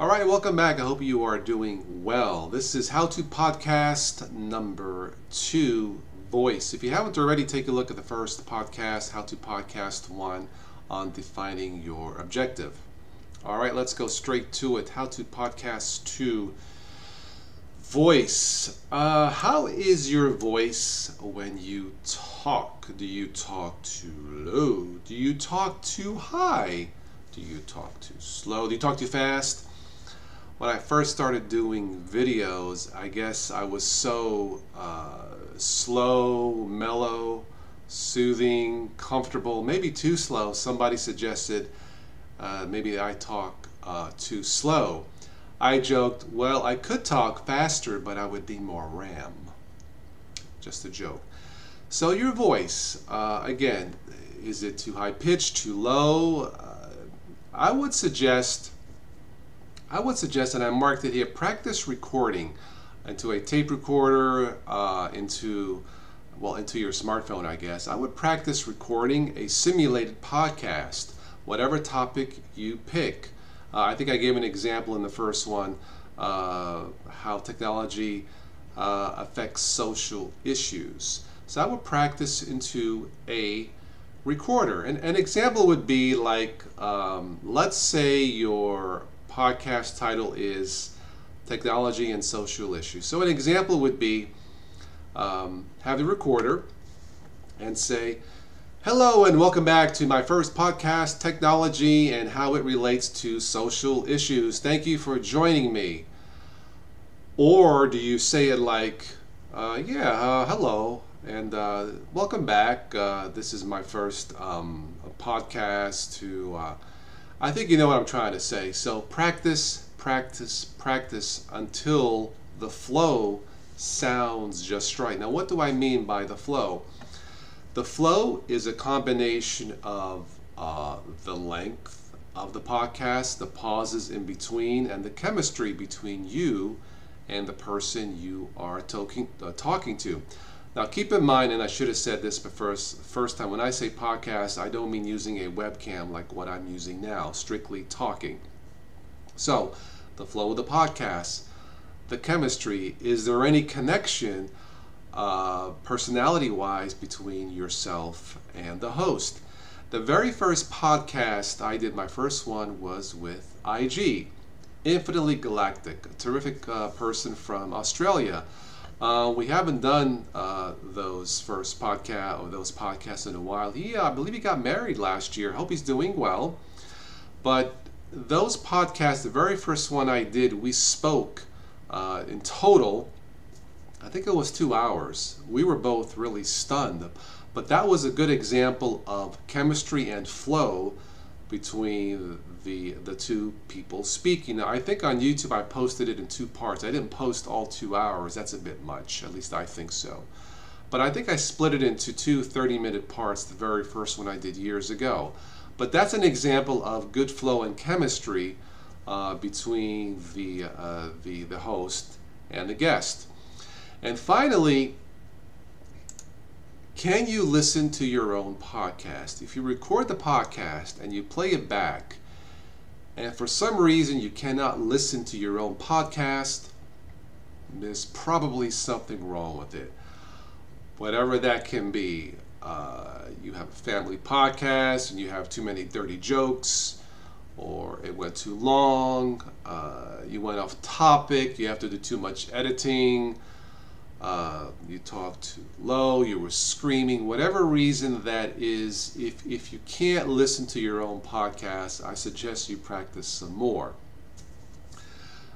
All right, welcome back. I hope you are doing well. This is How to Podcast number 2, Voice. If you haven't already, take a look at the first podcast, How to Podcast 1, on defining your objective. All right, let's go straight to it. How to Podcast 2, Voice. How is your voice when you talk? Do you talk too low? Do you talk too high? Do you talk too slow? Do you talk too fast? When I first started doing videos, I guess I was so slow, mellow, soothing, comfortable, maybe too slow. Somebody suggested maybe I talk too slow. I joked, well, I could talk faster, but I would need more RAM. Just a joke. So your voice, again, is it too high pitched, too low? I would suggest, and I marked it here, practice recording into a tape recorder, into your smartphone, I guess. I would practice recording a simulated podcast, whatever topic you pick. I think I gave an example in the first one, how technology affects social issues. So I would practice into a recorder. And an example would be like, let's say your podcast title is Technology and Social Issues. So an example would be, have the recorder and say, hello and welcome back to my first podcast, Technology and How It Relates to Social Issues. Thank you for joining me. Or do you say it like, hello and welcome back. This is my first podcast to, I think you know what I'm trying to say. So practice until the flow sounds just right. Now what do I mean by the flow? The flow is a combination of the length of the podcast, the pauses in between, and the chemistry between you and the person you are talking to. Now keep in mind, and I should have said this first time, when I say podcast, I don't mean using a webcam like what I'm using now, strictly talking. So, the flow of the podcast, the chemistry, is there any connection personality-wise between yourself and the host? The very first podcast I did, my first one, was with IG, Infinitely Galactic, a terrific person from Australia. We haven't done those podcasts in a while. I believe he got married last year. Hope he's doing well. But those podcasts, the very first one I did, we spoke in total, I think it was 2 hours. We were both really stunned. But that was a good example of chemistry and flow between the two people speaking. Now, I think on YouTube I posted it in 2 parts. I didn't post all 2 hours. That's a bit much. At least I think so. But I think I split it into 2 30-minute parts, the very first one I did years ago. But that's an example of good flow and chemistry between the host and the guest. And finally, can you listen to your own podcast? If you record the podcast and you play it back, and for some reason you cannot listen to your own podcast, there's probably something wrong with it. Whatever that can be. You have a family podcast and you have too many dirty jokes, or it went too long, you went off topic, you have to do too much editing, you talked too low, you were screaming, whatever reason that is. If you can't listen to your own podcast, I suggest you practice some more.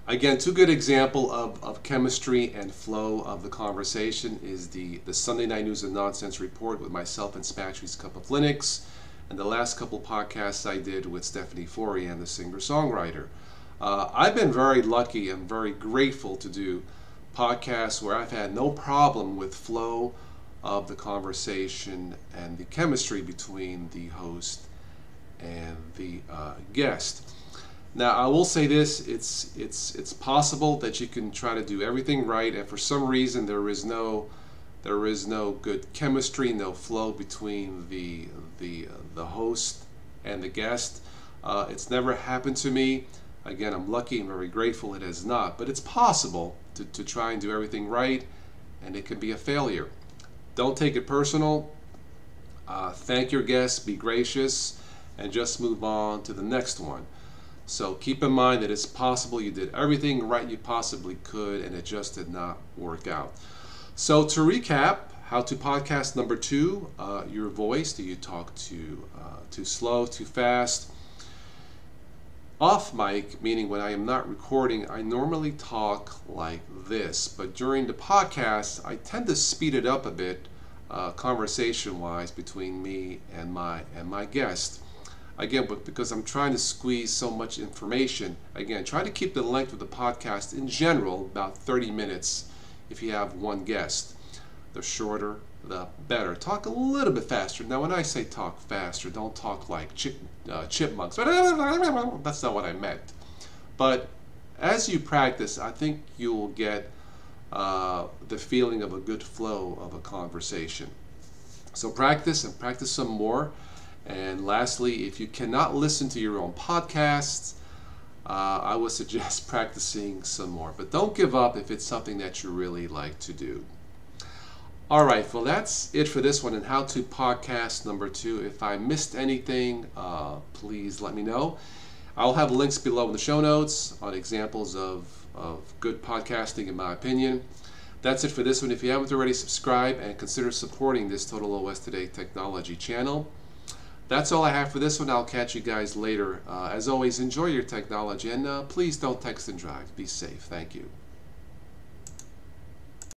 Again, 2 good example of chemistry and flow of the conversation is the Sunday Night News and Nonsense Report with myself and Smatchy's Cup of Linux, and the last couple podcasts I did with Stephanie Forian, the singer-songwriter. I've been very lucky and very grateful to do podcasts where I've had no problem with flow of the conversation and the chemistry between the host and the guest. Now, I will say this, it's possible that you can try to do everything right, and for some reason there is no good chemistry, no flow between the host and the guest. It's never happened to me. Again, I'm lucky and very grateful it has not, but it's possible to try and do everything right, and it can be a failure. Don't take it personal. Thank your guests, be gracious, and just move on to the next one. So keep in mind that it's possible you did everything right you possibly could, and it just did not work out. So to recap, how to podcast number 2, your voice. Do you talk too slow, too fast? Off mic, meaning when I am not recording, I normally talk like this, but during the podcast, I tend to speed it up a bit, conversation-wise, between me and my guest. Again, but because I'm trying to squeeze so much information, again, try to keep the length of the podcast in general about 30 minutes if you have one guest. The shorter, the better. Talk a little bit faster. Now, when I say talk faster, don't talk like chipmunks. That's not what I meant. But as you practice, I think you will get the feeling of a good flow of a conversation. So practice and practice some more. And lastly, if you cannot listen to your own podcasts, I would suggest practicing some more. But don't give up if it's something that you really like to do. All right, well, that's it for this one and how to podcast number 2. If I missed anything, please let me know. I'll have links below in the show notes on examples of good podcasting, in my opinion. That's it for this one. If you haven't already, subscribe and consider supporting this Total OS Today technology channel. That's all I have for this one. I'll catch you guys later. As always, enjoy your technology, and please don't text and drive. Be safe. Thank you.